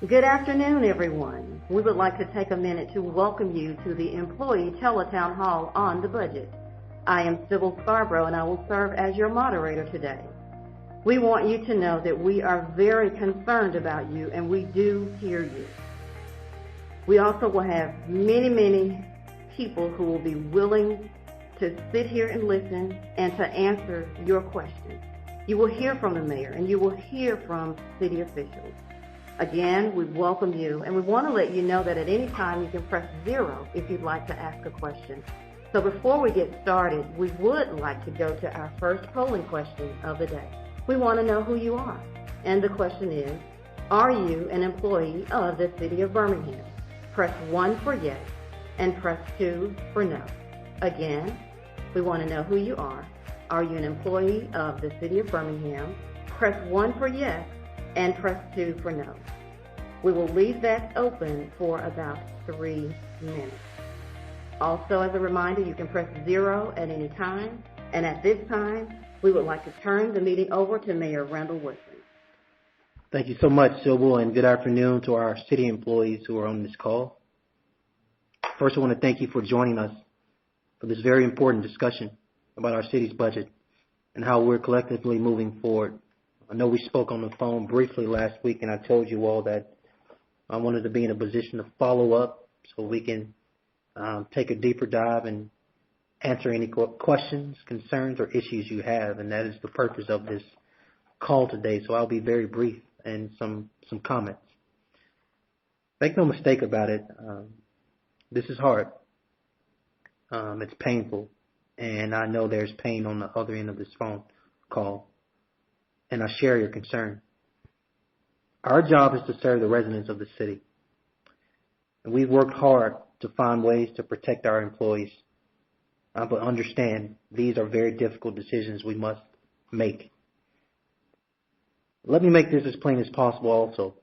Good afternoon, everyone. We would like to take a minute to welcome you to the Employee Tele-Town Hall on the budget. I am Sybil Scarborough, and I will serve as your moderator today. We want you to know that we are very concerned about you, and we do hear you. We also will have many people who will be willing to sit here and listen and to answer your questions. You will hear from the mayor, and you will hear from city officials. Again, we welcome you, and we want to let you know that at any time you can press 0 if you'd like to ask a question. So before we get started, we would like to go to our first polling question of the day. We want to know who you are. And the question is, are you an employee of the City of Birmingham? Press 1 for yes, and press 2 for no. Again, we want to know who you are. Are you an employee of the City of Birmingham? Press 1 for yes, and press 2 for no. We will leave that open for about 3 minutes. Also, as a reminder, you can press 0 at any time, and at this time, we would like to turn the meeting over to Mayor Randall Woodfin. Thank you so much, Sybil, and good afternoon to our city employees who are on this call. First, I want to thank you for joining us for this very important discussion about our city's budget and how we're collectively moving forward. I know we spoke on the phone briefly last week, and I told you all that I wanted to be in a position to follow up so we can take a deeper dive and answer any questions, concerns, or issues you have, and that is the purpose of this call today. So I'll be very brief and some comments. Make no mistake about it, this is hard. It's painful, and I know there's pain on the other end of this phone call. And I share your concern. Our job is to serve the residents of the city. And we've worked hard to find ways to protect our employees. But understand, these are very difficult decisions we must make. Let me make this as plain as possible also.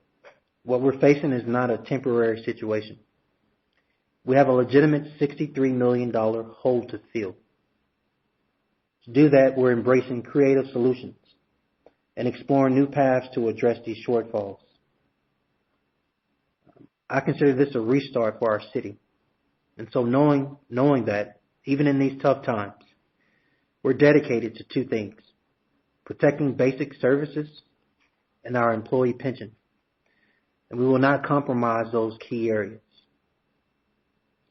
What we're facing is not a temporary situation. We have a legitimate $63 million hole to fill. To do that, we're embracing creative solutions and exploring new paths to address these shortfalls. I consider this a restart for our city. And so knowing that, even in these tough times, we're dedicated to 2 things: protecting basic services and our employee pension. And we will not compromise those key areas.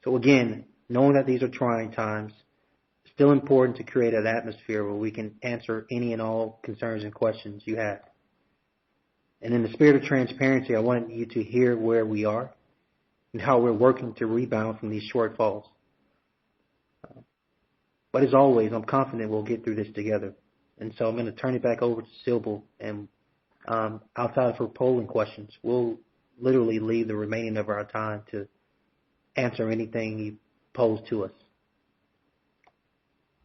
So again, knowing that these are trying times, still important to create an atmosphere where we can answer any and all concerns and questions you have. And in the spirit of transparency, I want you to hear where we are and how we're working to rebound from these shortfalls. But as always, I'm confident we'll get through this together. And so I'm going to turn it back over to Sybil, and outside of her polling questions, we'll literally leave the remaining of our time to answer anything you pose to us.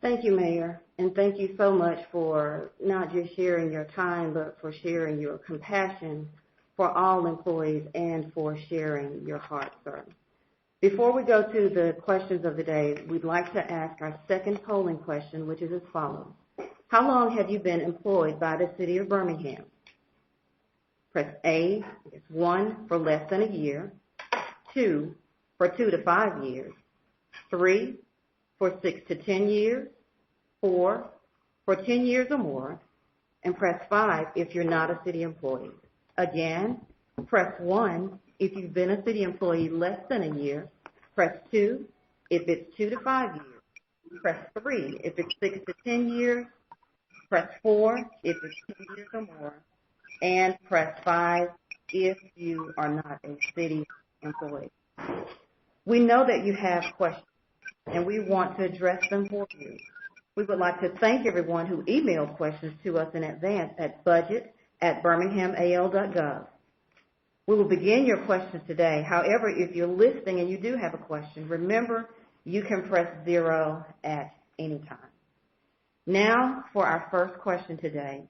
Thank you, Mayor, and thank you so much for not just sharing your time, but for sharing your compassion for all employees and for sharing your heart, sir. Before we go to the questions of the day, we'd like to ask our second polling question, which is as follows. How long have you been employed by the City of Birmingham? Press A, 1 for less than a year, 2 for 2 to 5 years, 3 for 6 to 10 years, 4 for 10 years or more, and press 5 if you're not a city employee. Again, press 1 if you've been a city employee less than a year, press 2 if it's 2 to 5 years, press 3 if it's 6 to 10 years, press 4 if it's 10 years or more, and press 5 if you are not a city employee. We know that you have questions, and we want to address them for you. We would like to thank everyone who emailed questions to us in advance at budget@birminghamal.gov. We will begin your questions today. However, if you're listening and you do have a question, remember you can press 0 at any time. Now for our first question today.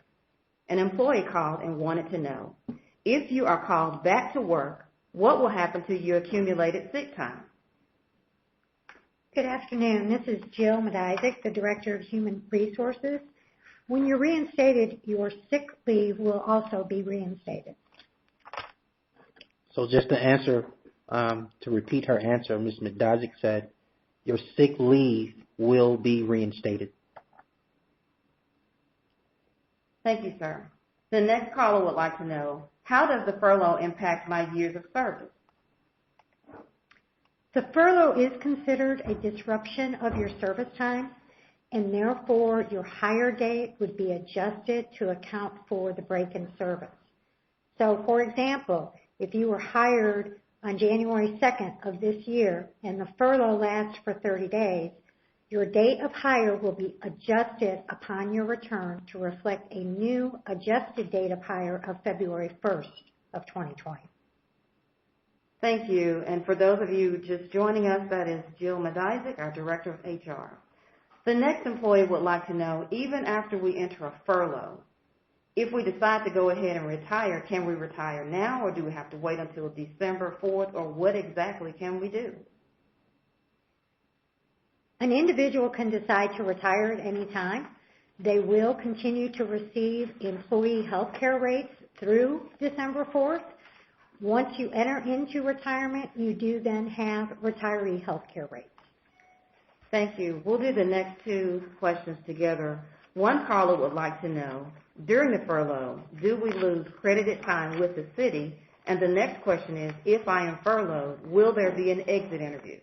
An employee called and wanted to know, if you are called back to work, what will happen to your accumulated sick time? Good afternoon. This is Jill Medizic, the Director of Human Resources. When you're reinstated, your sick leave will also be reinstated. So just to answer, to repeat her answer, Ms. McDozick said, your sick leave will be reinstated. Thank you, sir. The next caller would like to know, how does the furlough impact my years of service? The furlough is considered a disruption of your service time, and therefore your hire date would be adjusted to account for the break in service. So, for example, if you were hired on January 2nd of this year and the furlough lasts for 30 days, your date of hire will be adjusted upon your return to reflect a new adjusted date of hire of February 1st of 2020. Thank you. And for those of you just joining us, that is Jill Madizik, our Director of HR. The next employee would like to know, even after we enter a furlough, if we decide to go ahead and retire, can we retire now or do we have to wait until December 4th, or what exactly can we do? An individual can decide to retire at any time. They will continue to receive employee health care rates through December 4th. Once you enter into retirement, you do then have retiree health care rates. Thank you. We'll do the next two questions together. One caller would like to know, during the furlough, do we lose credited time with the city? And the next question is, if I am furloughed, will there be an exit interview?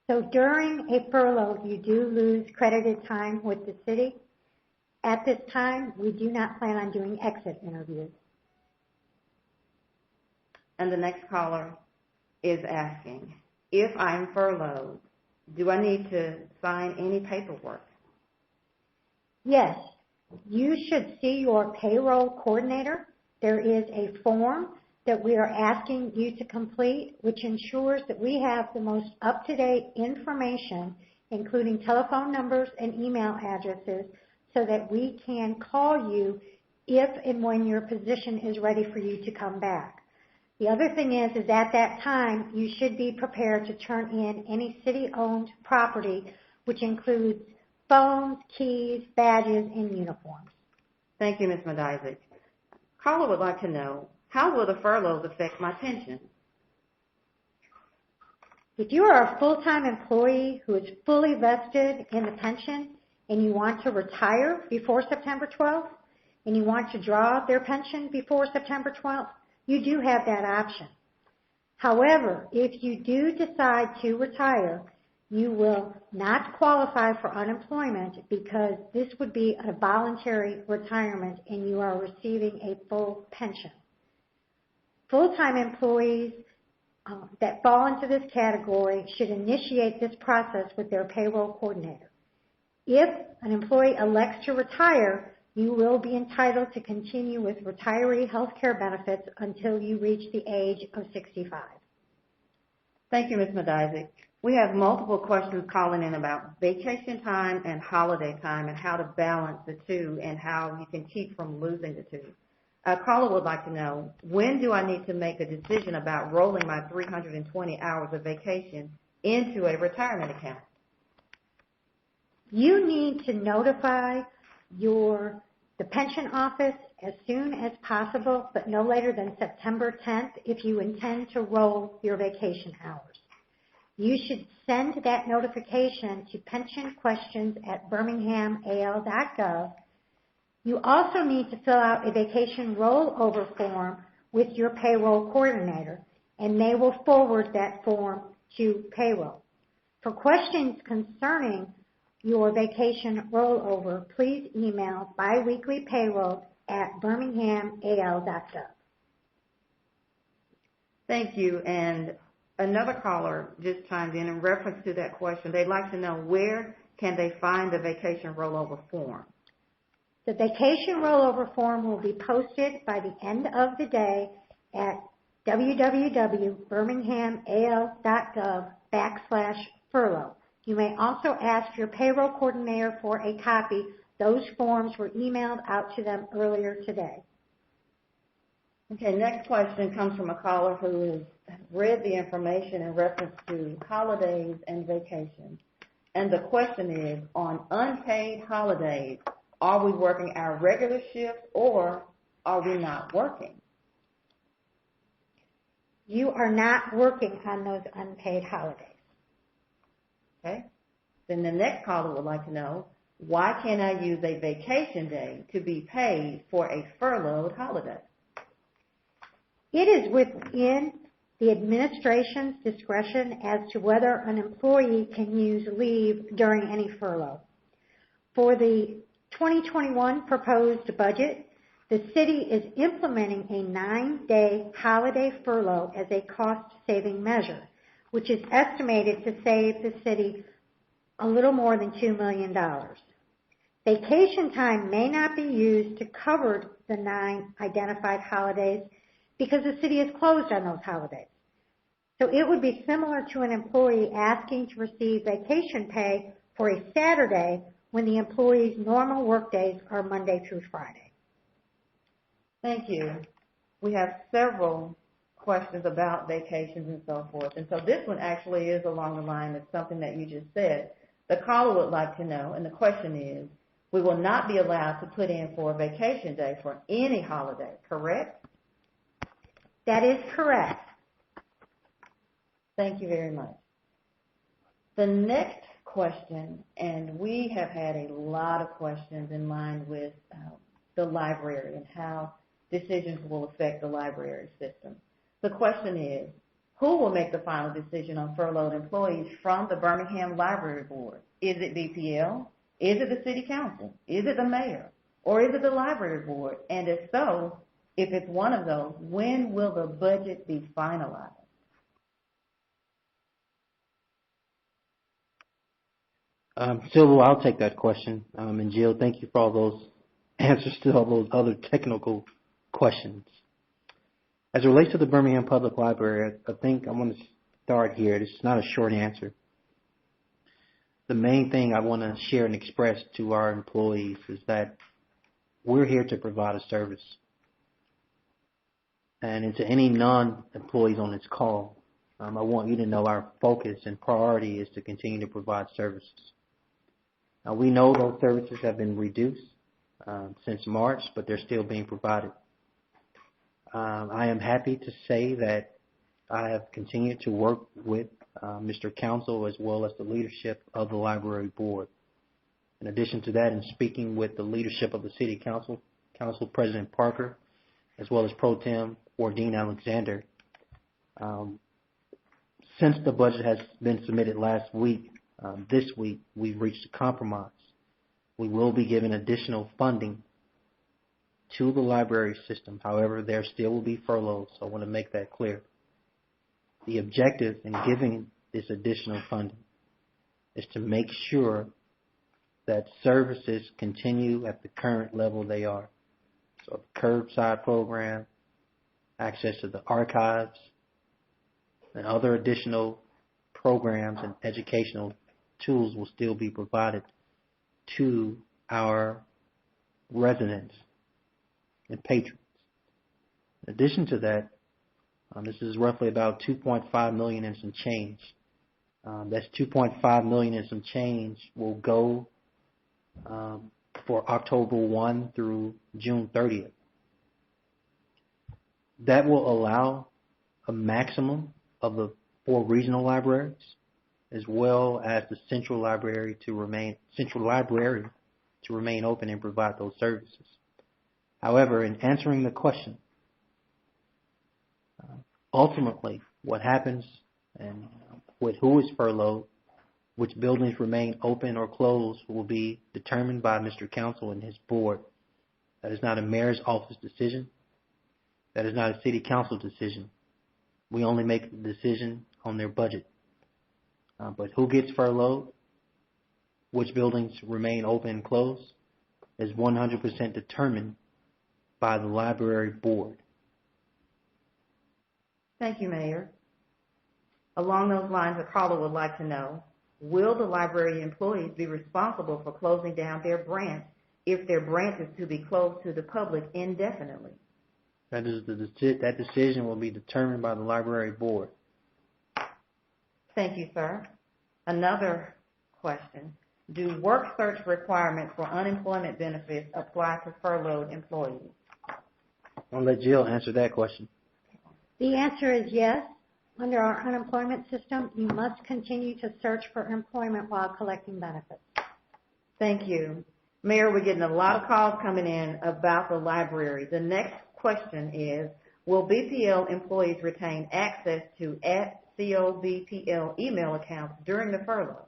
So during a furlough, you do lose credited time with the city. At this time, we do not plan on doing exit interviews. And the next caller is asking, if I'm furloughed, do I need to sign any paperwork? Yes, you should see your payroll coordinator. There is a form that we are asking you to complete, which ensures that we have the most up-to-date information, including telephone numbers and email addresses, so that we can call you if and when your position is ready for you to come back. The other thing is at that time, you should be prepared to turn in any city-owned property, which includes phones, keys, badges, and uniforms. Thank you, Ms. Madizik. Caller would like to know, how will the furloughs affect my pension? If you are a full-time employee who is fully vested in the pension and you want to retire before September 12th and you want to draw their pension before September 12th, you do have that option. However, if you do decide to retire, you will not qualify for unemployment because this would be a voluntary retirement and you are receiving a full pension. Full-time employees that fall into this category should initiate this process with their payroll coordinator. If an employee elects to retire, you will be entitled to continue with retiree health care benefits until you reach the age of 65. Thank you, Ms. Madizik. We have multiple questions calling in about vacation time and holiday time and how to balance the two and how you can keep from losing the two. A caller would like to know, when do I need to make a decision about rolling my 320 hours of vacation into a retirement account? You need to notify the pension office as soon as possible, but no later than September 10th if you intend to roll your vacation hours. You should send that notification to pensionquestions@birminghamal.gov. You also need to fill out a vacation rollover form with your payroll coordinator, and they will forward that form to payroll. For questions concerning your vacation rollover, please email biweeklypayroll@birminghamal.gov. Thank you. And another caller just chimed in reference to that question. They'd like to know, where can they find the vacation rollover form? The vacation rollover form will be posted by the end of the day at www.birminghamal.gov/furlough. You may also ask your payroll coordinator for a copy. Those forms were emailed out to them earlier today. Okay, next question comes from a caller who has read the information in reference to holidays and vacations. And the question is, on unpaid holidays, are we working our regular shifts or are we not working? You are not working on those unpaid holidays. Okay. Then the next caller would like to know, why can't I use a vacation day to be paid for a furloughed holiday? It is within the administration's discretion as to whether an employee can use leave during any furlough. For the 2021 proposed budget, the city is implementing a 9-day holiday furlough as a cost-saving measure, which is estimated to save the city a little more than $2 million. Vacation time may not be used to cover the 9 identified holidays because the city is closed on those holidays. So it would be similar to an employee asking to receive vacation pay for a Saturday when the employee's normal work days are Monday through Friday. Thank you. We have several questions about vacations and so forth. And so this one actually is along the line of something that you just said. The caller would like to know, and the question is, we will not be allowed to put in for a vacation day for any holiday, correct? That is correct. Thank you very much. The next question, and we have had a lot of questions in line with the library and how decisions will affect the library system. The question is, who will make the final decision on furloughed employees from the Birmingham Library Board? Is it BPL? Is it the City Council? Is it the Mayor? Or is it the Library Board? And if so, if it's one of those, when will the budget be finalized? Silver, I'll take that question. And Jill, thank you for all those answers to all those other technical questions. As it relates to the Birmingham Public Library, I think I'm going to start here. This is not a short answer. The main thing I want to share and express to our employees is that we're here to provide a service. And to any non-employees on this call, I want you to know our focus and priority is to continue to provide services. Now, we know those services have been reduced since March, but they're still being provided. I am happy to say that I have continued to work with Mr. Council as well as the leadership of the Library Board. In addition to that, in speaking with the leadership of the City Council, Council President Parker, as well as Pro Tem or Dean Alexander, since the budget has been submitted last week, this week we've reached a compromise. We will be giving additional funding to the library system. However, there still will be furloughs, so I want to make that clear. The objective in giving this additional funding is to make sure that services continue at the current level they are. So the curbside program, access to the archives, and other additional programs and educational tools will still be provided to our residents and patrons. In addition to that, this is roughly about $2.5 million and some change. That's $2.5 million and some change will go for October 1 through June 30th. That will allow a maximum of the 4 regional libraries, as well as the central library to remain open and provide those services. However, in answering the question, ultimately, what happens and with who is furloughed, which buildings remain open or closed, will be determined by Mr. Council and his board. That is not a mayor's office decision. That is not a city council decision. We only make a decision on their budget. But who gets furloughed, which buildings remain open and closed, is 100% determined by the library board. Thank you, Mayor. Along those lines, a caller would like to know, will the library employees be responsible for closing down their branch if their branch is to be closed to the public indefinitely? That decision will be determined by the library board. Thank you, sir. Another question. Do work search requirements for unemployment benefits apply to furloughed employees? I'll let Jill answer that question. The answer is yes. Under our unemployment system, you must continue to search for employment while collecting benefits. Thank you. Mayor, we're getting a lot of calls coming in about the library. The next question is, will BPL employees retain access to @COVPL email accounts during the furlough?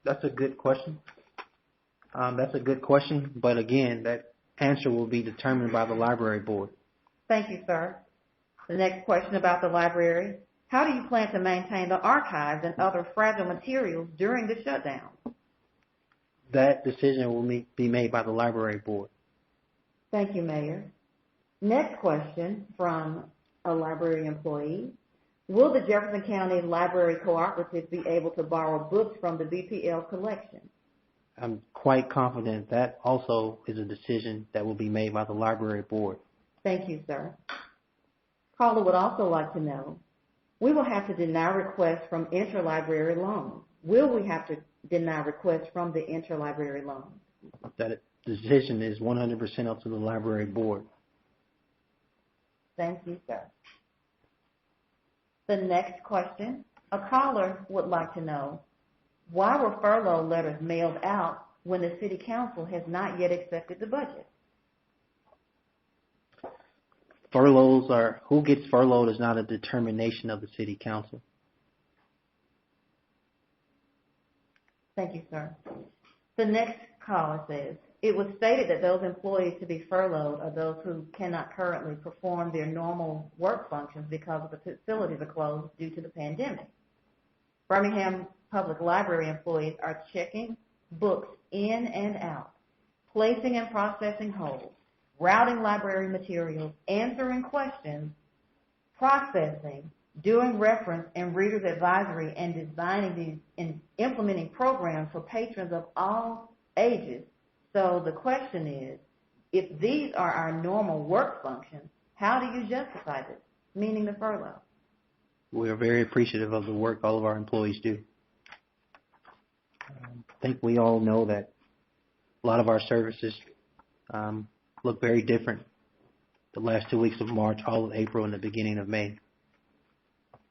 That's a good question. But again, that answer will be determined by the library board. Thank you, sir. The next question about the library. How do you plan to maintain the archives and other fragile materials during the shutdown? That decision will be made by the library board. Thank you, Mayor. Next question from a library employee. Will the Jefferson County Library Cooperative be able to borrow books from the BPL collection? I'm quite confident that also is a decision that will be made by the library board. Thank you, sir. Caller would also like to know, we will have to deny requests from interlibrary loans. Will we have to deny requests from the interlibrary loans? That decision is 100% up to the library board. Thank you, sir. The next question, a caller would like to know, why were furlough letters mailed out when the city council has not yet accepted the budget? Furloughs are, who gets furloughed is not a determination of the city council. Thank you, sir. The next caller says, it was stated that those employees to be furloughed are those who cannot currently perform their normal work functions because of the facilities are closed due to the pandemic. Birmingham Public Library employees are checking books in and out, placing and processing holds, routing library materials, answering questions, processing, doing reference and reader's advisory, and designing these and implementing programs for patrons of all ages. So the question is, if these are our normal work functions, how do you justify this, meaning the furlough? We are very appreciative of the work all of our employees do. I think we all know that a lot of our services look very different the last 2 weeks of March, all of April, and the beginning of May.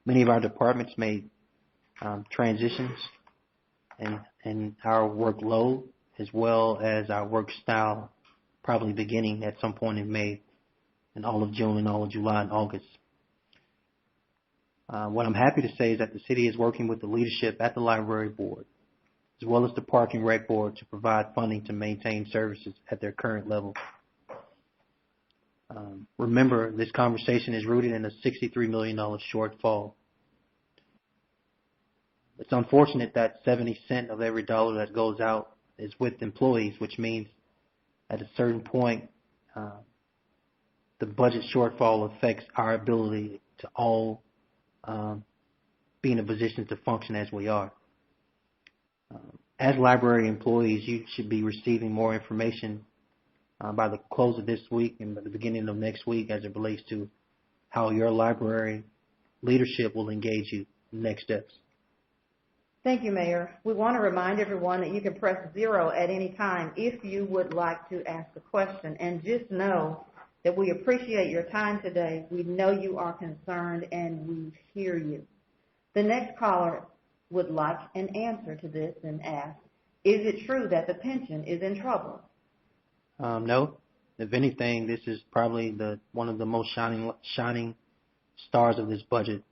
Many of our departments made transitions and our workload as well as our work style probably beginning at some point in May and all of June and all of July and August. What I'm happy to say is that the city is working with the leadership at the library board as well as the Park and Rec board to provide funding to maintain services at their current level. Remember, this conversation is rooted in a $63 million shortfall. It's unfortunate that 70 cents of every dollar that goes out is with employees, which means at a certain point, the budget shortfall affects our ability to all be in a position to function as we are. As library employees, you should be receiving more information by the close of this week and by the beginning of next week as it relates to how your library leadership will engage you in next steps. Thank you, Mayor. We want to remind everyone that you can press 0 at any time if you would like to ask a question. And just know that we appreciate your time today. We know you are concerned and we hear you. The next caller would like an answer to this and asks, is it true that the pension is in trouble? No. If anything, this is probably one of the most shining stars of this budget.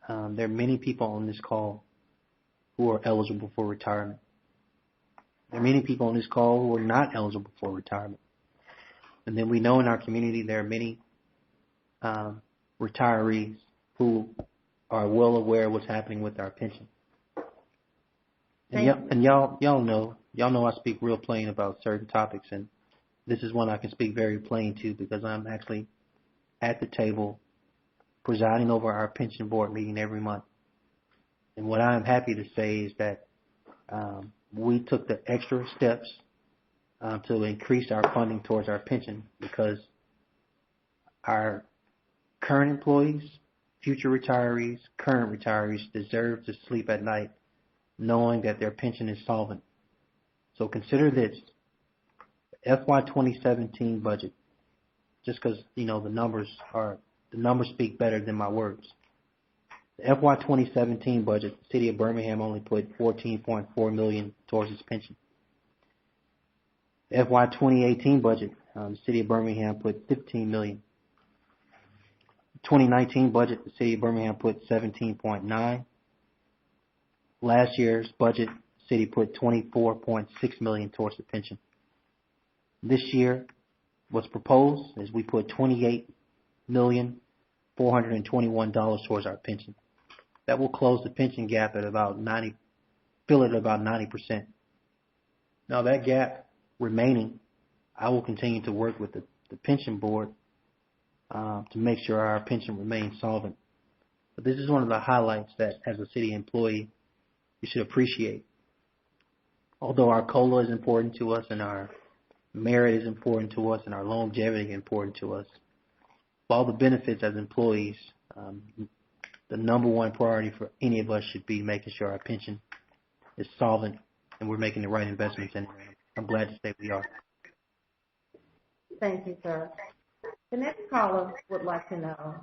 There are many people on this call who are eligible for retirement. There are many people on this call who are not eligible for retirement. And then we know in our community there are many retirees who are well aware of what's happening with our pension. And y'all know I speak real plain about certain topics, and this is one I can speak very plain to because I'm actually at the table presiding over our pension board meeting every month. And what I'm happy to say is that we took the extra steps to increase our funding towards our pension because our current employees, future retirees, current retirees deserve to sleep at night knowing that their pension is solvent. So consider this. FY 2017 budget, just because, the numbers speak better than my words. The FY 2017 budget, the city of Birmingham only put $14.4 million towards its pension. The FY 2018 budget, the city of Birmingham put $15 million. 2019 budget, the city of Birmingham put $17.9. Last year's budget, the city put $24.6 million towards the pension. This year, what's proposed is we put $28,421 towards our pension. That will close the pension gap at about 90%. Now that gap remaining, I will continue to work with the pension board to make sure our pension remains solvent. But this is one of the highlights that, as a city employee, you should appreciate. Although our COLA is important to us and our merit is important to us and our longevity is important to us, all the benefits as employees, the number one priority for any of us should be making sure our pension is solvent and we're making the right investments in it. I'm glad to say we are. Thank you, sir. The next caller would like to know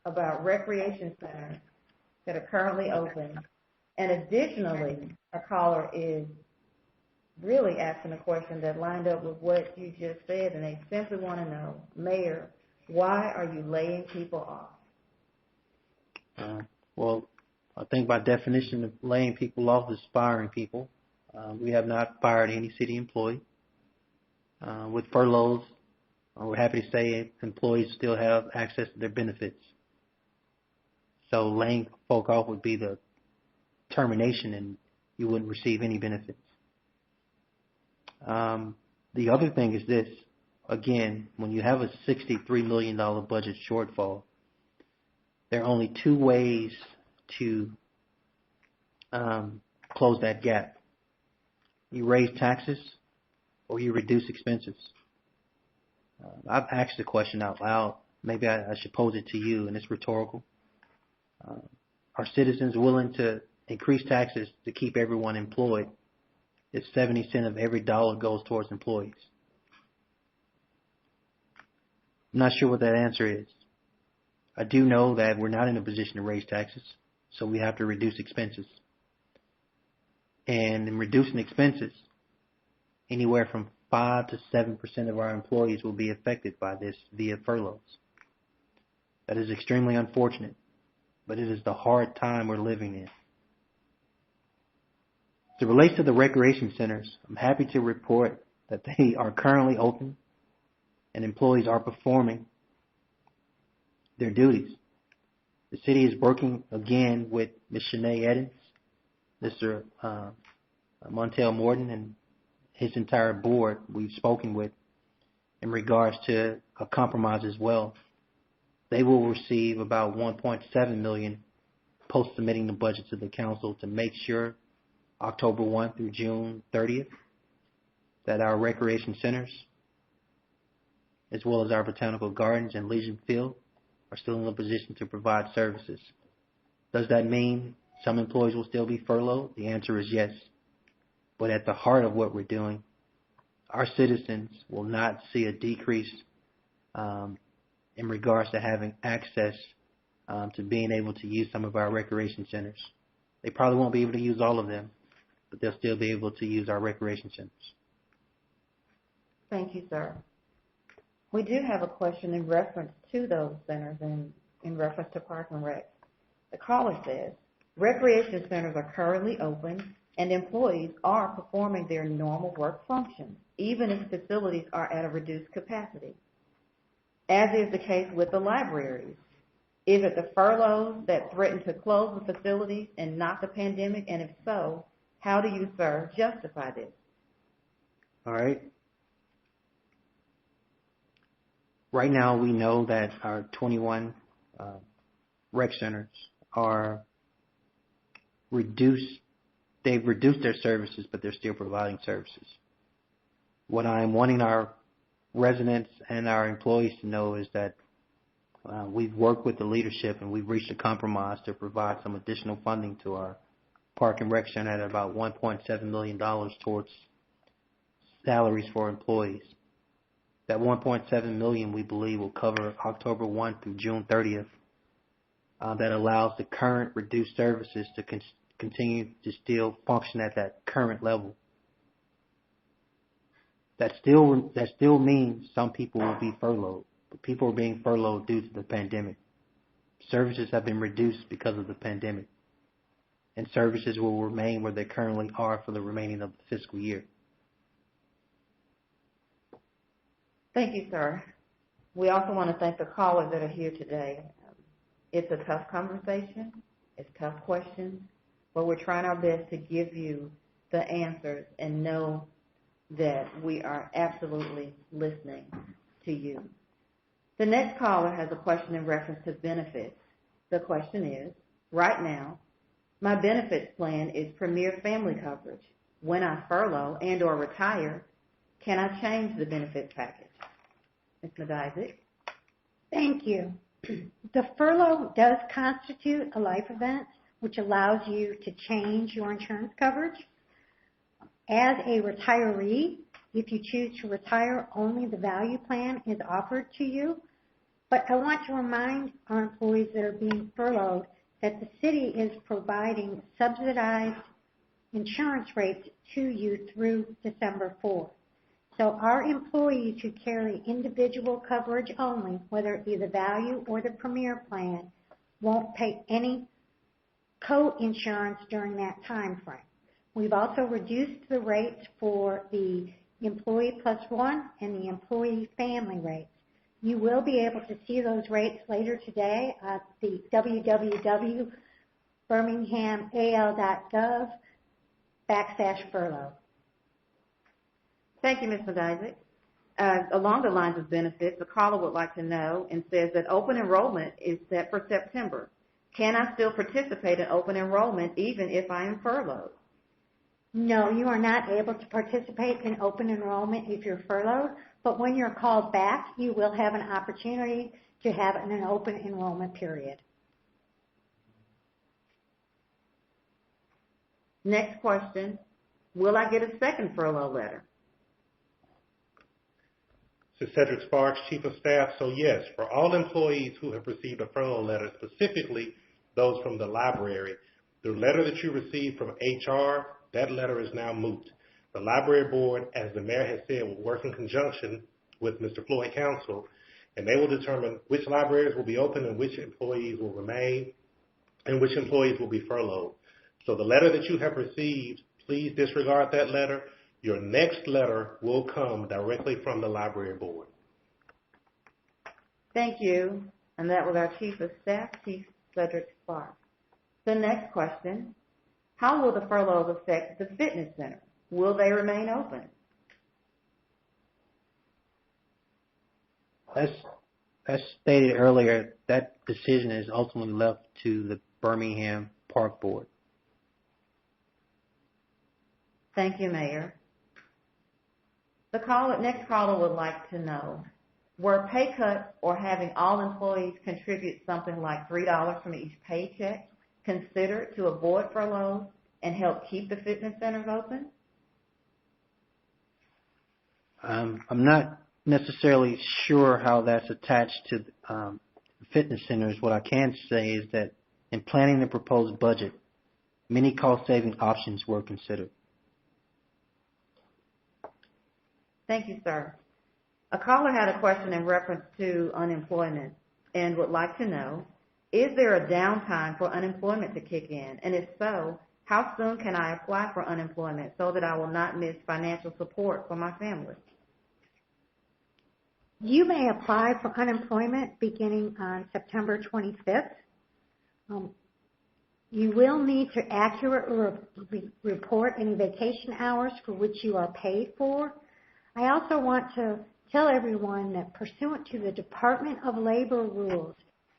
about recreation centers that are currently open. And additionally, a caller is really asking a question that lined up with what you just said, and they simply want to know, Mayor, why are you laying people off? Well, I think by definition of laying people off is firing people. We have not fired any city employee. With furloughs, we're happy to say employees still have access to their benefits. So laying folk off would be the termination and you wouldn't receive any benefits. The other thing is this. Again, when you have a $63 million budget shortfall, there are only two ways to close that gap. You raise taxes or you reduce expenses. I've asked the question out loud. Maybe I should pose it to you, and it's rhetorical. Are citizens willing to increase taxes to keep everyone employed if 70 cents of every dollar goes towards employees? I'm not sure what that answer is. I do know that we're not in a position to raise taxes, so we have to reduce expenses. And in reducing expenses, anywhere from 5 to 7% of our employees will be affected by this via furloughs. That is extremely unfortunate, but it is the hard time we're living in. As it relates to the recreation centers, I'm happy to report that they are currently open and employees are performing their duties. The city is working again with Ms. Shanae Edens, Mr. Montel Morton, and his entire board we've spoken with in regards to a compromise as well. They will receive about $1.7 million post submitting the budget to the council to make sure October 1 through June 30th that our recreation centers, as well as our botanical gardens and Legion Field, are still in a position to provide services. Does that mean some employees will still be furloughed? The answer is yes. But at the heart of what we're doing, our citizens will not see a decrease in regards to having access to being able to use some of our recreation centers. They probably won't be able to use all of them, but they'll still be able to use our recreation centers. Thank you, sir. We do have a question in reference to those centers and in reference to Park and Rec. The caller says, recreation centers are currently open and employees are performing their normal work functions, even if facilities are at a reduced capacity, as is the case with the libraries. Is it the furloughs that threaten to close the facilities and not the pandemic? And if so, how do you, sir, justify this? All right. Right now, we know that our 21 rec centers are reduced. They've reduced their services, but they're still providing services. What I'm wanting our residents and our employees to know is that we've worked with the leadership and we've reached a compromise to provide some additional funding to our Park and Rec Center at about $1.7 million towards salaries for employees. That $1.7 million we believe will cover October 1 through June 30th. That allows the current reduced services to continue to still function at that current level. That still means some people will be furloughed, but people are being furloughed due to the pandemic. Services have been reduced because of the pandemic, and services will remain where they currently are for the remaining of the fiscal year. Thank you, sir. We also want to thank the callers that are here today. It's a tough conversation. It's tough questions, but we're trying our best to give you the answers and know that we are absolutely listening to you. The next caller has a question in reference to benefits. The question is, right now, my benefits plan is Premier Family Coverage. When I furlough and or retire, can I change the benefits package? Ms. Medizik. Thank you. The furlough does constitute a life event, which allows you to change your insurance coverage. As a retiree, if you choose to retire, only the value plan is offered to you. But I want to remind our employees that are being furloughed that the city is providing subsidized insurance rates to you through December 4th. So our employees who carry individual coverage only, whether it be the value or the premier plan, won't pay any co-insurance during that time frame. We've also reduced the rates for the employee plus one and the employee family rates. You will be able to see those rates later today at the www.birminghamal.gov/furlough. Thank you, Ms. Medizik. Along the lines of benefits, the caller would like to know and says that open enrollment is set for September. Can I still participate in open enrollment even if I am furloughed? No, you are not able to participate in open enrollment if you're furloughed, but when you're called back, you will have an opportunity to have an open enrollment period. Next question, will I get a second furlough letter? To Cedric Sparks, Chief of Staff. So yes, for all employees who have received a furlough letter, specifically those from the library, the letter that you received from HR, that letter is now moot. The library board, as the mayor has said, will work in conjunction with Mr. Floyd Council, and they will determine which libraries will be open and which employees will remain and which employees will be furloughed. So the letter that you have received, please disregard that letter. Your next letter will come directly from the library board. Thank you. And that was our Chief of Staff, Chief Cedric Sparks. The next question, how will the furloughs affect the fitness center? Will they remain open? As stated earlier, that decision is ultimately left to the Birmingham Park Board. Thank you, Mayor. The next caller would like to know, were pay cuts or having all employees contribute something like $3 from each paycheck considered to avoid furloughs and help keep the fitness centers open? I'm not necessarily sure how that's attached to fitness centers. What I can say is that in planning the proposed budget, many cost-saving options were considered. Thank you, sir. A caller had a question in reference to unemployment and would like to know, is there a downtime for unemployment to kick in? And if so, how soon can I apply for unemployment so that I will not miss financial support for my family? You may apply for unemployment beginning on September 25th. You will need to accurately report any vacation hours for which you are paid for. I also want to tell everyone that pursuant to the Department of Labor rules,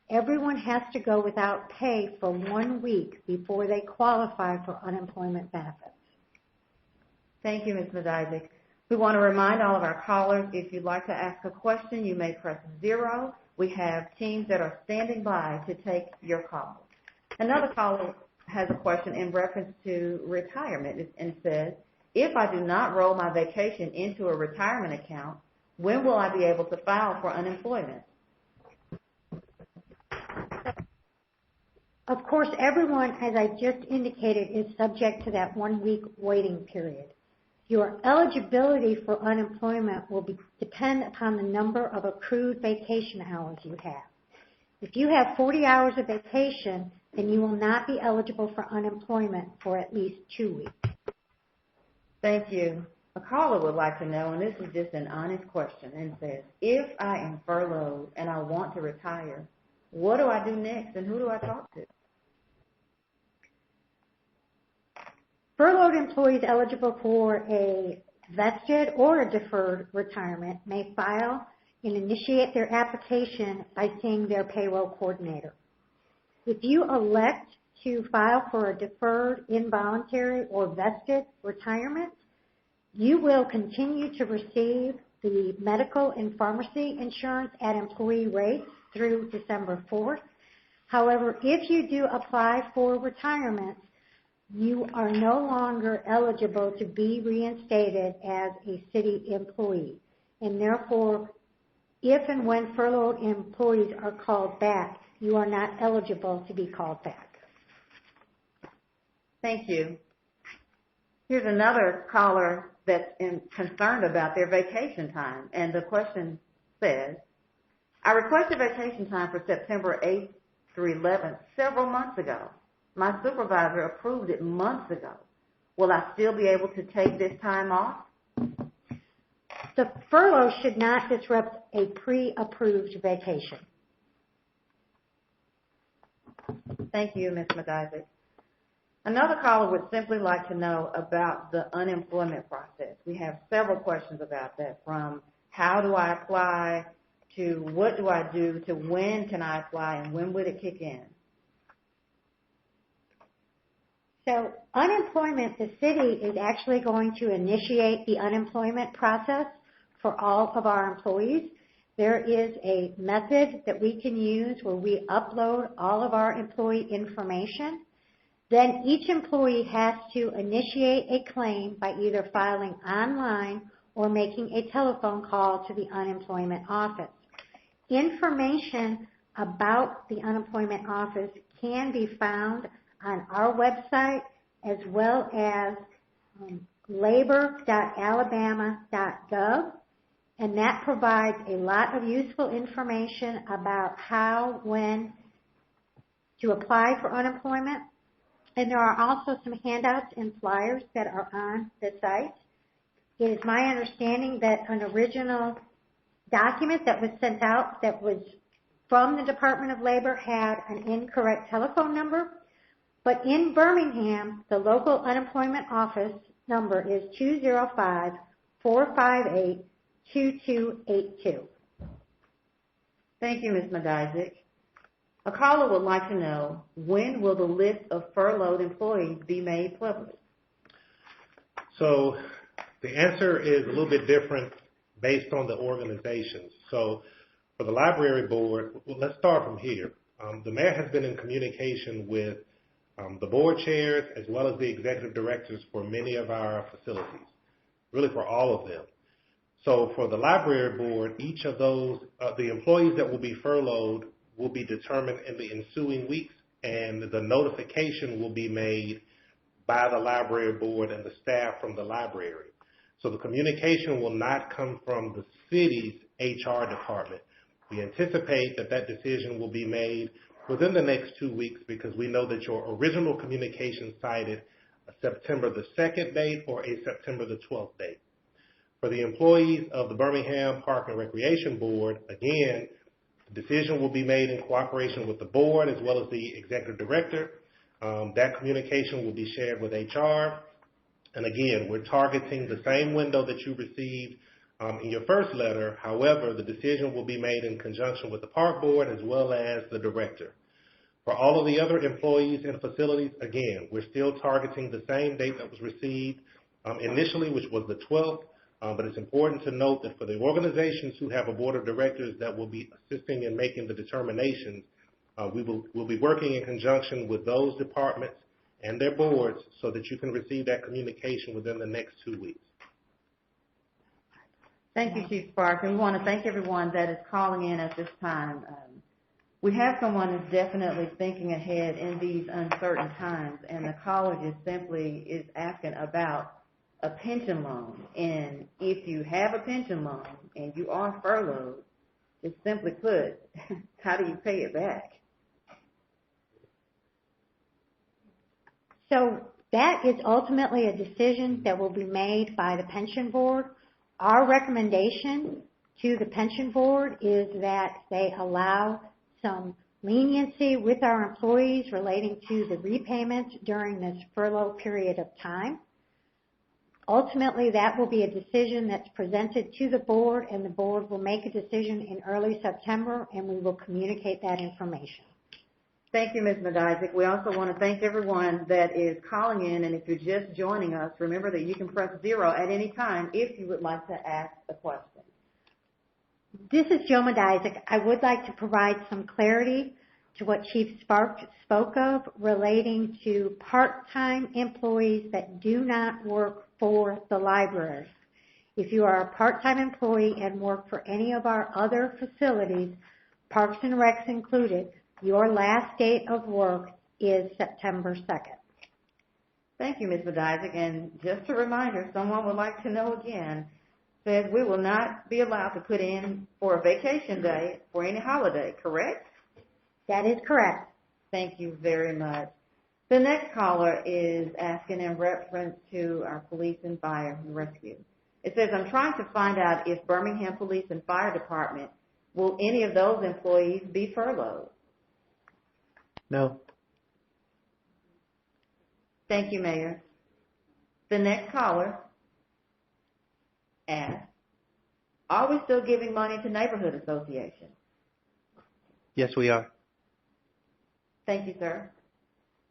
everyone has to go without pay for 1 week before they qualify for unemployment benefits. Thank you, Ms. Medizik. We want to remind all of our callers, if you'd like to ask a question, you may press 0. We have teams that are standing by to take your call. Another caller has a question in reference to retirement and says, if I do not roll my vacation into a retirement account, When will I be able to file for unemployment? Of course, everyone, as I just indicated, is subject to that 1 week waiting period. Your eligibility for unemployment will depend upon the number of accrued vacation hours you have. If you have 40 hours of vacation, then you will not be eligible for unemployment for at least 2 weeks. Thank you. A caller would like to know, and this is just an honest question, and says, if I am furloughed and I want to retire, what do I do next and who do I talk to? Furloughed employees eligible for a vested or a deferred retirement may file and initiate their application by seeing their payroll coordinator. If you elect to file for a deferred, involuntary, or vested retirement, you will continue to receive the medical and pharmacy insurance at employee rates through December 4th. However, if you do apply for retirement, you are no longer eligible to be reinstated as a city employee. And therefore, if and when furloughed employees are called back, you are not eligible to be called back. Thank you. Here's another caller that's concerned about their vacation time. And the question says, I requested vacation time for September 8th through 11th several months ago. My supervisor approved it months ago. Will I still be able to take this time off? The furlough should not disrupt a pre-approved vacation. Thank you, Ms. McIsaac. Another caller would simply like to know about the unemployment process. We have several questions about that, from how do I apply to what do I do to when can I apply and when would it kick in? So unemployment, the city is actually going to initiate the unemployment process for all of our employees. There is a method that we can use where we upload all of our employee information. Then each employee has to initiate a claim by either filing online or making a telephone call to the unemployment office. Information about the unemployment office can be found on our website as well as labor.alabama.gov, and that provides a lot of useful information about how, when to apply for unemployment. And there are also some handouts and flyers that are on the site. It is my understanding that an original document that was sent out that was from the Department of Labor had an incorrect telephone number. But in Birmingham, the local unemployment office number is 205-458-2282. Thank you, Ms. McIsaac. A caller would like to know, when will the list of furloughed employees be made public? So the answer is a little bit different based on the organizations. So for the library board, well, let's start from here. The mayor has been in communication with the board chairs as well as the executive directors for many of our facilities, really for all of them. So for the library board, each of those, the employees that will be furloughed will be determined in the ensuing weeks, and the notification will be made by the library board and the staff from the library. So the communication will not come from the city's HR department. We anticipate that that decision will be made within the next 2 weeks, because we know that your original communication cited a September the 2nd date or a September the 12th date. For the employees of the Birmingham Park and Recreation Board, again, the decision will be made in cooperation with the board as well as the executive director. That communication will be shared with HR. And again, we're targeting the same window that you received in your first letter. However, the decision will be made in conjunction with the park board as well as the director. For all of the other employees and facilities, again, we're still targeting the same date that was received initially, which was the 12th. But it's important to note that for the organizations who have a board of directors that will be assisting in making the determinations, we'll be working in conjunction with those departments and their boards so that you can receive that communication within the next 2 weeks. Thank you, Chief Sparks, and we want to thank everyone that is calling in at this time. We have someone who's definitely thinking ahead in these uncertain times, and the caller just simply is asking about a pension loan. And if you have a pension loan and you are furloughed, just simply put, how do you pay it back? So that is ultimately a decision that will be made by the pension board. Our recommendation to the pension board is that they allow some leniency with our employees relating to the repayments during this furlough period of time. Ultimately, that will be a decision that's presented to the board, and the board will make a decision in early September, and we will communicate that information. Thank you, Ms. Madizik. We also want to thank everyone that is calling in, and if you're just joining us, remember that you can press 0 at any time if you would like to ask a question. This is Joe Madizik. I would like to provide some clarity to what Chief Sparks spoke of relating to part-time employees that do not work for the library. If you are a part-time employee and work for any of our other facilities, Parks and Recs included, your last date of work is September 2nd. Thank you, Ms. Madizik. And just a reminder, someone would like to know again, says we will not be allowed to put in for a vacation day for any holiday, correct? That is correct. Thank you very much. The next caller is asking in reference to our police and fire and rescue. It says, I'm trying to find out if Birmingham Police and Fire Department, will any of those employees be furloughed? No. Thank you, Mayor. The next caller asks, are we still giving money to neighborhood associations? Yes, we are. Thank you, sir.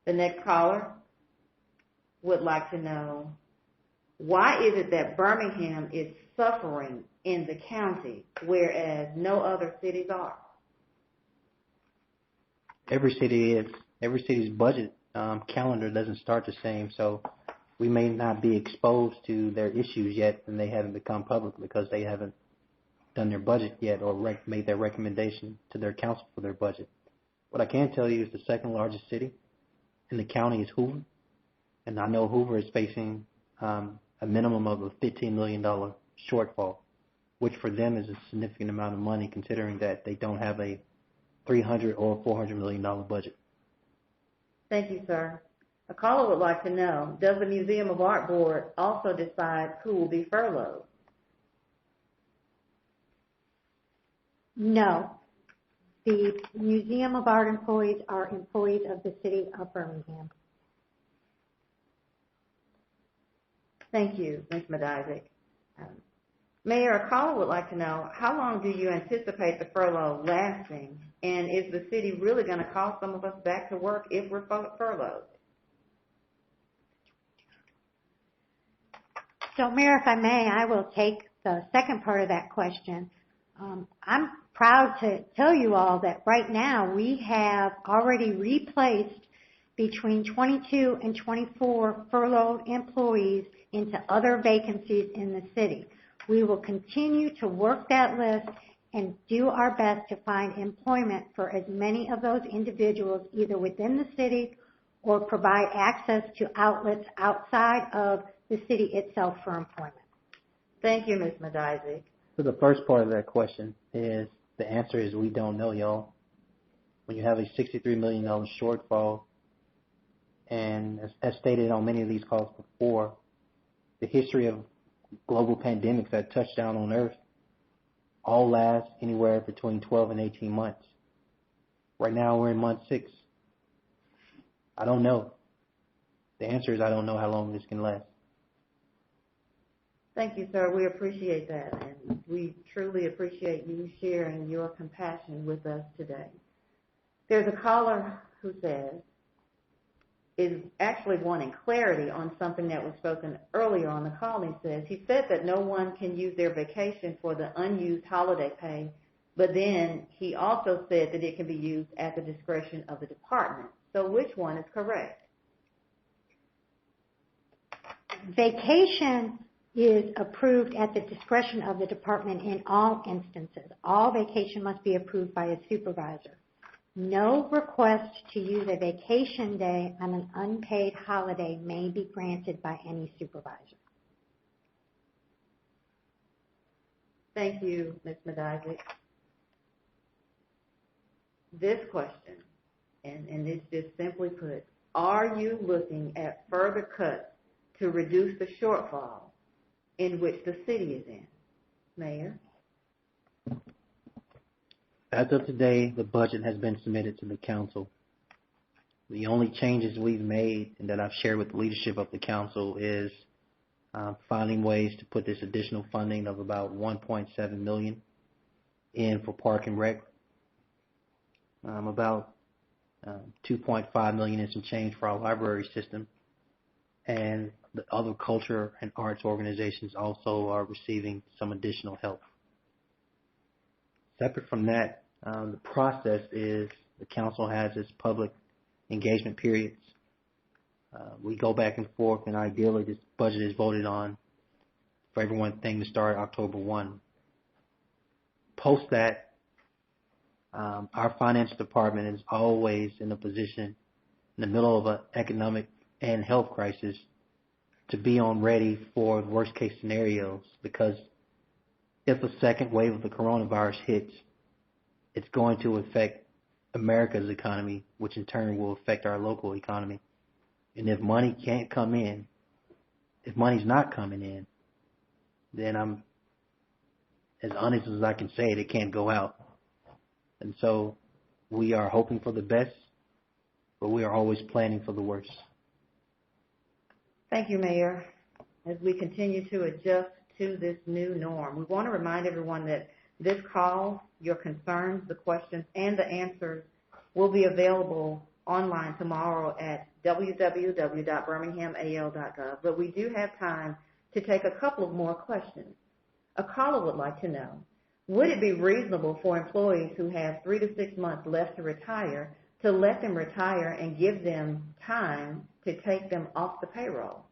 The next caller would like to know, why is it that Birmingham is suffering in the county, whereas no other cities are? Every city is. Every city's budget calendar doesn't start the same, so we may not be exposed to their issues yet, and they haven't become public because they haven't done their budget yet or made their recommendation to their council for their budget. What I can tell you is the second largest city in the county is Hoover, and I know Hoover is facing a minimum of a $15 million shortfall, which for them is a significant amount of money considering that they don't have a $300 or $400 million budget. Thank you, sir. A caller would like to know, does the Museum of Art Board also decide who will be furloughed? No. The Museum of Art employees are employees of the city of Birmingham. Thank you, Ms. Madizik. Mayor, a caller would like to know, how long do you anticipate the furlough lasting, and is the city really going to call some of us back to work if we're furloughed? So, Mayor, if I may, I will take the second part of that question. I'm proud to tell you all that right now we have already replaced between 22 and 24 furloughed employees into other vacancies in the city. We will continue to work that list and do our best to find employment for as many of those individuals either within the city or provide access to outlets outside of the city itself for employment. Thank you, Ms. Madizik. So the first part of that question is, the answer is we don't know, y'all. When you have a $63 million shortfall, and as stated on many of these calls before, the history of global pandemics that touch down on Earth all last anywhere between 12 and 18 months. Right now we're in month 6. I don't know. The answer is I don't know how long this can last. Thank you, sir. We appreciate that, and we truly appreciate you sharing your compassion with us today. There's a caller who says, is actually wanting clarity on something that was spoken earlier on the call. He said that no one can use their vacation for the unused holiday pay, but then he also said that it can be used at the discretion of the department. So which one is correct? Vacation is approved at the discretion of the department in all instances. All vacation must be approved by a supervisor. No request to use a vacation day on an unpaid holiday may be granted by any supervisor. Thank you, Ms. Medizic. This question, and it's just simply put, are you looking at further cuts to reduce the shortfall in which the city is in? Mayor? As of today, the budget has been submitted to the council. The only changes we've made and that I've shared with the leadership of the council is finding ways to put this additional funding of about $1.7 million in for Park and Rec, about $2.5 million and some change for our library system, and the other culture and arts organizations also are receiving some additional help. Separate from that, the process is the council has its public engagement periods. We go back and forth, and ideally this budget is voted on for everything to start October 1. Post that, our finance department is always in a position in the middle of an economic and health crisis to be on ready for worst case scenarios, because if a second wave of the coronavirus hits, it's going to affect America's economy, which in turn will affect our local economy. And if money can't come in, if money's not coming in, then I'm as honest as I can say it can't go out. And so we are hoping for the best, but we are always planning for the worst. Thank you, Mayor. As we continue to adjust to this new norm, we want to remind everyone that this call, your concerns, the questions, and the answers will be available online tomorrow at www.birminghamal.gov. But we do have time to take a couple of more questions. A caller would like to know, would it be reasonable for employees who have 3 to 6 months left to retire to let them retire and give them time to take them off the payroll?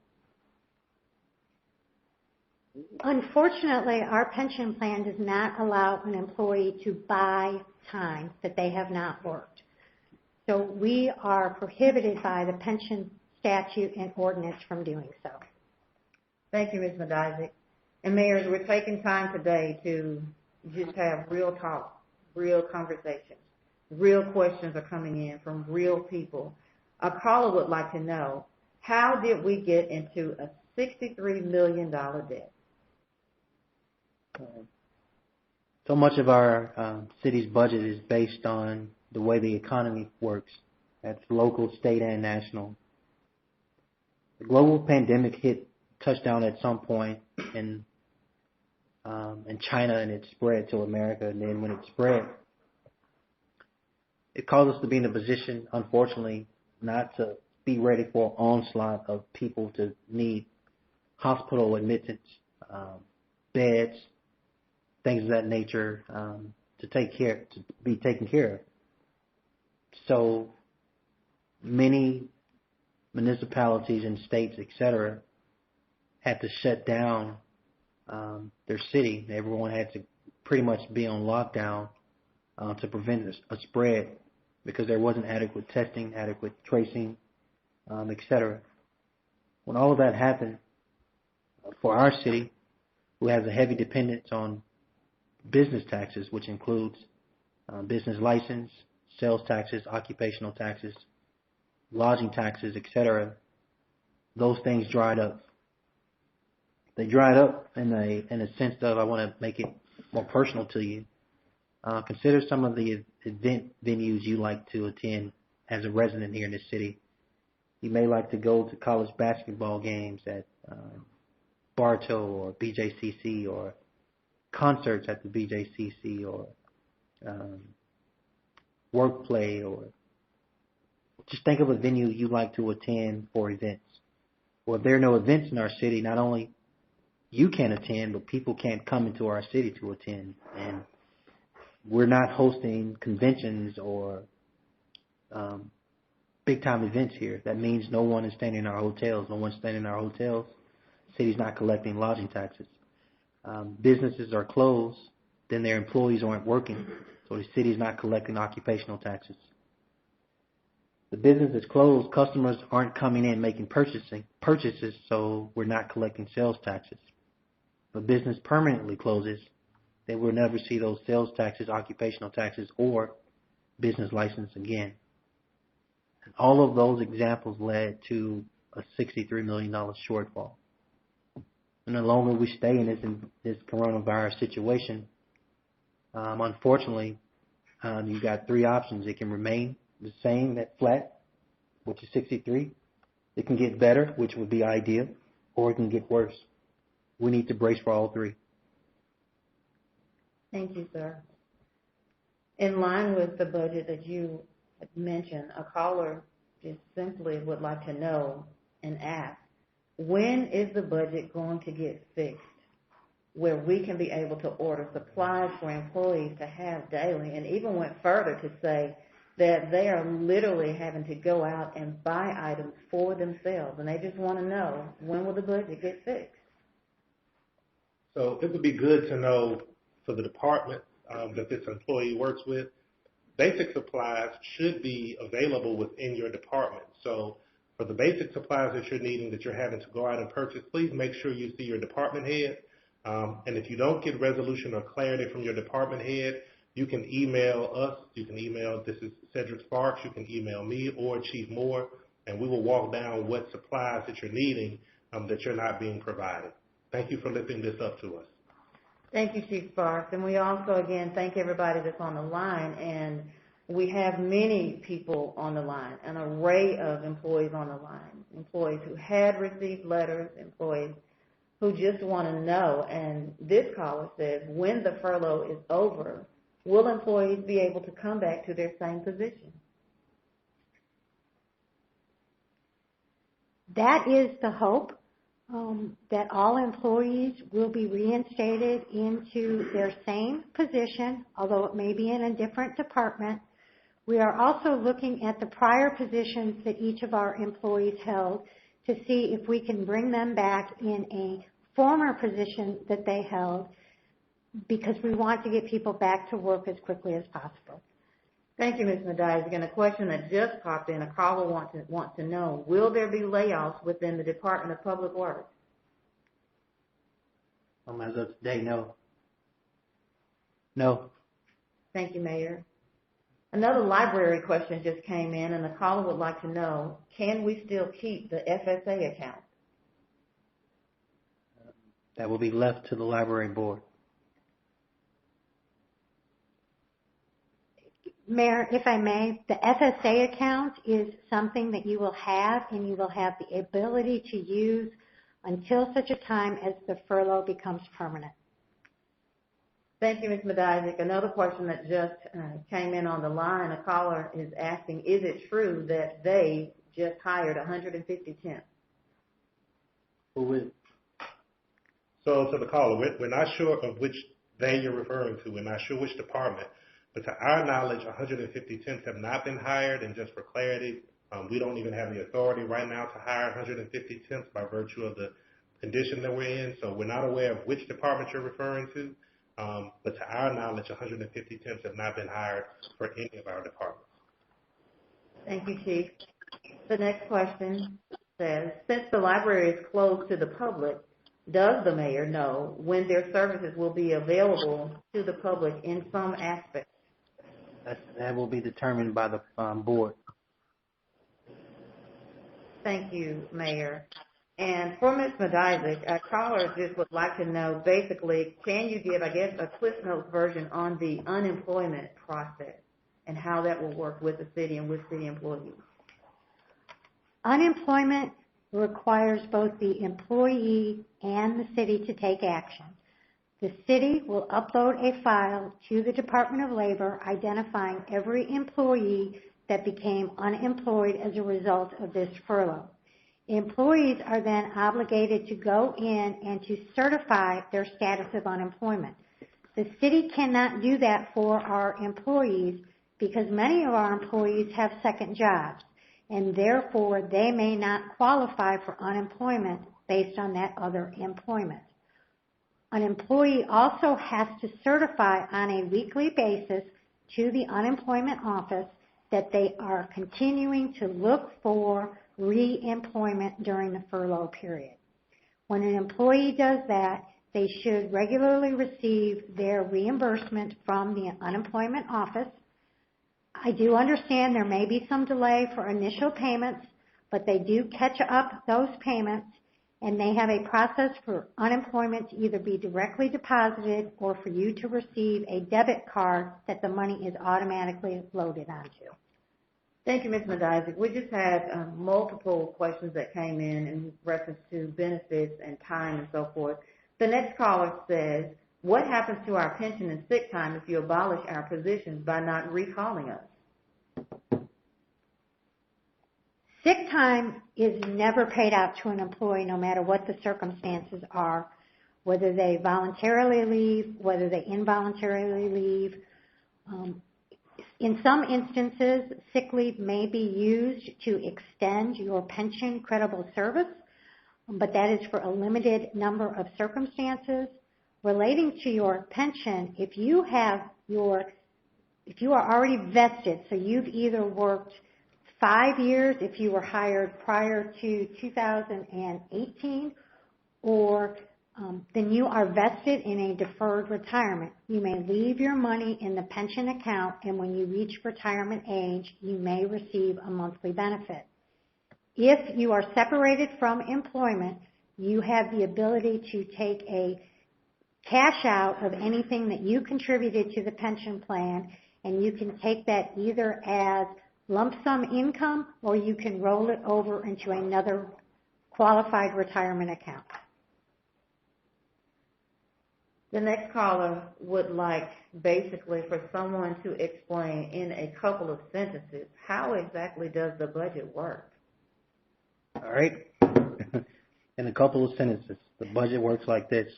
Unfortunately, our pension plan does not allow an employee to buy time that they have not worked. So we are prohibited by the pension statute and ordinance from doing so. Thank you, Ms. Medizic. And Mayors, we're taking time today to just have real talk, real conversations. Real questions are coming in from real people. A caller would like to know, how did we get into a $63 million debt? So much of our city's budget is based on the way the economy works. That's local, state, and national. The global pandemic touched down at some point in China, and it spread to America. And then when it spread, it caused us to be in a position, unfortunately, not to be ready for an onslaught of people to need hospital admittance, beds, things of that nature, to be taken care of. So many municipalities and states, etc., had to shut down their city. Everyone had to pretty much be on lockdown to prevent a spread, because there wasn't adequate testing, adequate tracing, etc. When all of that happened, for our city, who has a heavy dependence on business taxes, which includes business license, sales taxes, occupational taxes, lodging taxes, etc., those things dried up. They dried up in a sense of, I want to make it more personal to you. Consider some of the event venues you like to attend as a resident here in this city. You may like to go to college basketball games at Bartow or BJCC, or concerts at the BJCC, or work play, or just think of a venue you like to attend for events. Well, if there are no events in our city, not only you can't attend, but people can't come into our city to attend. And we're not hosting conventions or big-time events here. That means no one is staying in our hotels. No one's staying in our hotels. the city's not collecting lodging taxes. Businesses are closed, then their employees aren't working, so the city's not collecting occupational taxes. The business is closed, customers aren't coming in making purchases, so we're not collecting sales taxes. If a business permanently closes, then we'll never see those sales taxes, occupational taxes, or business license again. And all of those examples led to a $63 million shortfall. And the longer we stay in this coronavirus situation, unfortunately, you got three options. It can remain the same at flat, which is 63. It can get better, which would be ideal, or it can get worse. We need to brace for all three. Thank you, sir. In line with the budget that you had mentioned, a caller just simply would like to know and ask, when is the budget going to get fixed where we can be able to order supplies for employees to have daily, and even went further to say that they are literally having to go out and buy items for themselves, and they just want to know, when will the budget get fixed? So it would be good to know for the department that this employee works with, basic supplies should be available within your department. So for the basic supplies that you're needing, that you're having to go out and purchase, please make sure you see your department head. And if you don't get resolution or clarity from your department head, you can email us. You can email, this is Cedric Sparks, you can email me or Chief Moore, and we will walk down what supplies that you're needing that you're not being provided. Thank you for lifting this up to us. Thank you, Chief Sparks. And we also, again, thank everybody that's on the line. And we have many people on the line, an array of employees on the line, employees who had received letters, employees who just want to know. And this caller says, when the furlough is over, will employees be able to come back to their same position? That is the hope, that all employees will be reinstated into their same position, although it may be in a different department. We are also looking at the prior positions that each of our employees held to see if we can bring them back in a former position that they held, because we want to get people back to work as quickly as possible. Thank you, Ms. Medias. Again, a question that just popped in. A caller wants to know, will there be layoffs within the Department of Public Works? As of today, no. No. Thank you, Mayor. Another library question just came in, and the caller would like to know, can we still keep the FSA account? That will be left to the library board. Mayor, if I may, the FSA account is something that you will have, and you will have the ability to use until such a time as the furlough becomes permanent. Thank you, Ms. Medias. Another question that just came in on the line, a caller is asking, is it true that they just hired 150 temps? Who is? So to the caller, we're not sure of which they you're referring to. We're not sure which department. But to our knowledge, 150 temps have not been hired, and just for clarity, we don't even have the authority right now to hire 150 temps by virtue of the condition that we're in. So we're not aware of which department you're referring to. But to our knowledge, 150 temps have not been hired for any of our departments. Thank you, Chief. The next question says, since the library is closed to the public, does the mayor know when their services will be available to the public in some aspect? That will be determined by the board. Thank you, Mayor. And for Ms. Medias, a caller just would like to know, basically, can you give, I guess, a Cliff Notes version on the unemployment process and how that will work with the city and with city employees? Unemployment requires both the employee and the city to take action. The city will upload a file to the Department of Labor identifying every employee that became unemployed as a result of this furlough. Employees are then obligated to go in and to certify their status of unemployment. The city cannot do that for our employees because many of our employees have second jobs, and therefore they may not qualify for unemployment based on that other employment. An employee also has to certify on a weekly basis to the unemployment office that they are continuing to look for re-employment during the furlough period. When an employee does that, they should regularly receive their reimbursement from the unemployment office. I do understand there may be some delay for initial payments, but they do catch up those payments, and they have a process for unemployment to either be directly deposited or for you to receive a debit card that the money is automatically loaded onto. Thank you, Ms. Madizik. We just had multiple questions that came in reference to benefits and time and so forth. The next caller says, what happens to our pension and sick time if you abolish our positions by not recalling us? Sick time is never paid out to an employee no matter what the circumstances are, whether they voluntarily leave, whether they involuntarily leave. In some instances, sick leave may be used to extend your pension credible service, but that is for a limited number of circumstances. Relating to your pension, if you are already vested, so you've either worked 5 years if you were hired prior to 2018, or then you are vested in a deferred retirement. You may leave your money in the pension account, and when you reach retirement age, you may receive a monthly benefit. If you are separated from employment, you have the ability to take a cash out of anything that you contributed to the pension plan, and you can take that either as lump sum income or you can roll it over into another qualified retirement account. The next caller would like basically for someone to explain in a couple of sentences, how exactly does the budget work? All right. In a couple of sentences, the budget works like this.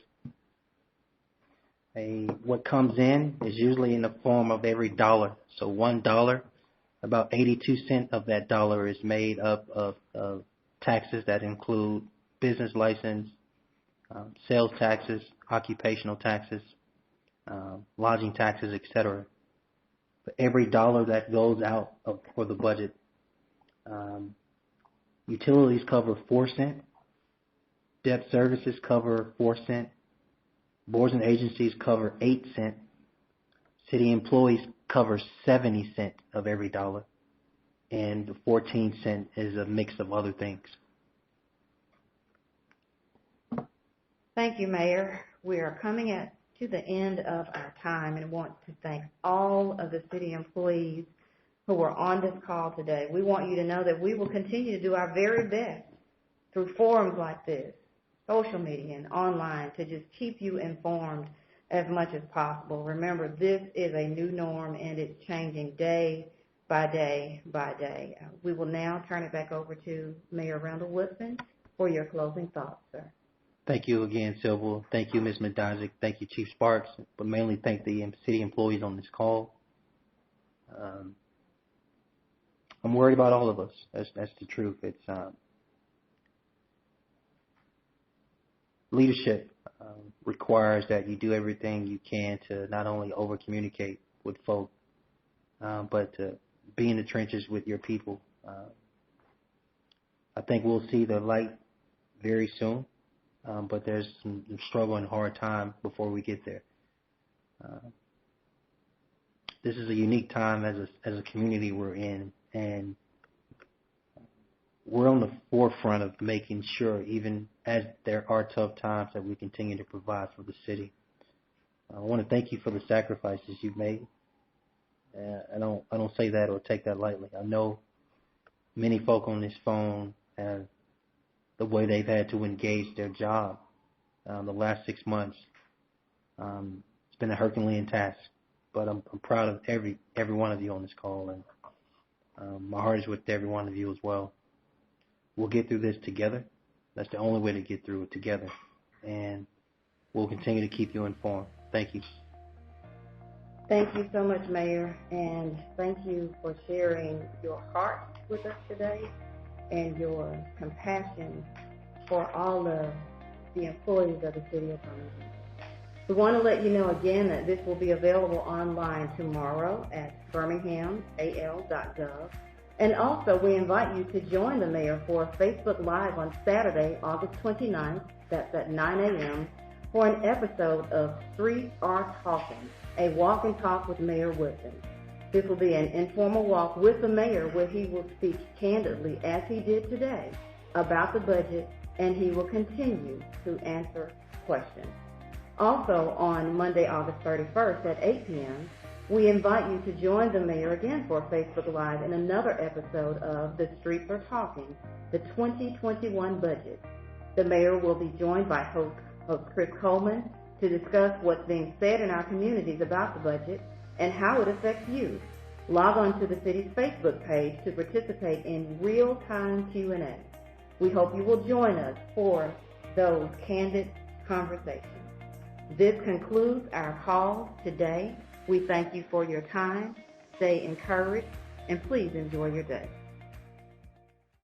What comes in is usually in the form of every dollar. So $1, about 82 cents of that dollar is made up of taxes that include business license, sales taxes, occupational taxes, lodging taxes, etc. For every dollar that goes out for the budget, utilities cover 4 cents, debt services cover 4 cents, boards and agencies cover 8 cents, city employees cover 70 cents of every dollar, and the 14 cents is a mix of other things. Thank you, Mayor. We are coming to the end of our time and want to thank all of the city employees who were on this call today. We want you to know that we will continue to do our very best through forums like this, social media and online, to just keep you informed as much as possible. Remember, this is a new norm and it's changing day by day by day. We will now turn it back over to Mayor Randall Woodfin for your closing thoughts, sir. Thank you again, Sylvia. Thank you, Ms. Madizik. Thank you, Chief Sparks, but mainly thank the city employees on this call. I'm worried about all of us. That's the truth. It's leadership requires that you do everything you can to not only over-communicate with folk, but to be in the trenches with your people. I think we'll see the light very soon, but there's some struggle and hard time before we get there. This is a unique time as a community we're in, and we're on the forefront of making sure, even as there are tough times, that we continue to provide for the city. I want to thank you for the sacrifices you've made. I don't say that or take that lightly. I know many folk on this phone have the way they've had to engage their job the last 6 months. It's been a Herculean task, but I'm proud of every one of you on this call, and my heart is with every one of you as well. We'll get through this together. That's the only way to get through it, together. And we'll continue to keep you informed. Thank you. Thank you so much, Mayor, and thank you for sharing your heart with us today and your compassion for all of the employees of the city of Birmingham. We want to let you know again that this will be available online tomorrow at birminghamal.gov. And also, we invite you to join the mayor for a Facebook Live on Saturday, August 29th, that's at 9 a.m., for an episode of Streets Are Talking, a walk and talk with Mayor Woodfin. This will be an informal walk with the mayor where he will speak candidly, as he did today, about the budget, and he will continue to answer questions. Also, on Monday, August 31st at 8 p.m., we invite you to join the mayor again for a Facebook Live in another episode of The Streets Are Talking, the 2021 budget. The mayor will be joined by host Chris Coleman to discuss what's being said in our communities about the budget and how it affects you. Log on to the city's Facebook page to participate in real-time Q&A. We hope you will join us for those candid conversations. This concludes our call today. We thank you for your time. Stay encouraged, and please enjoy your day.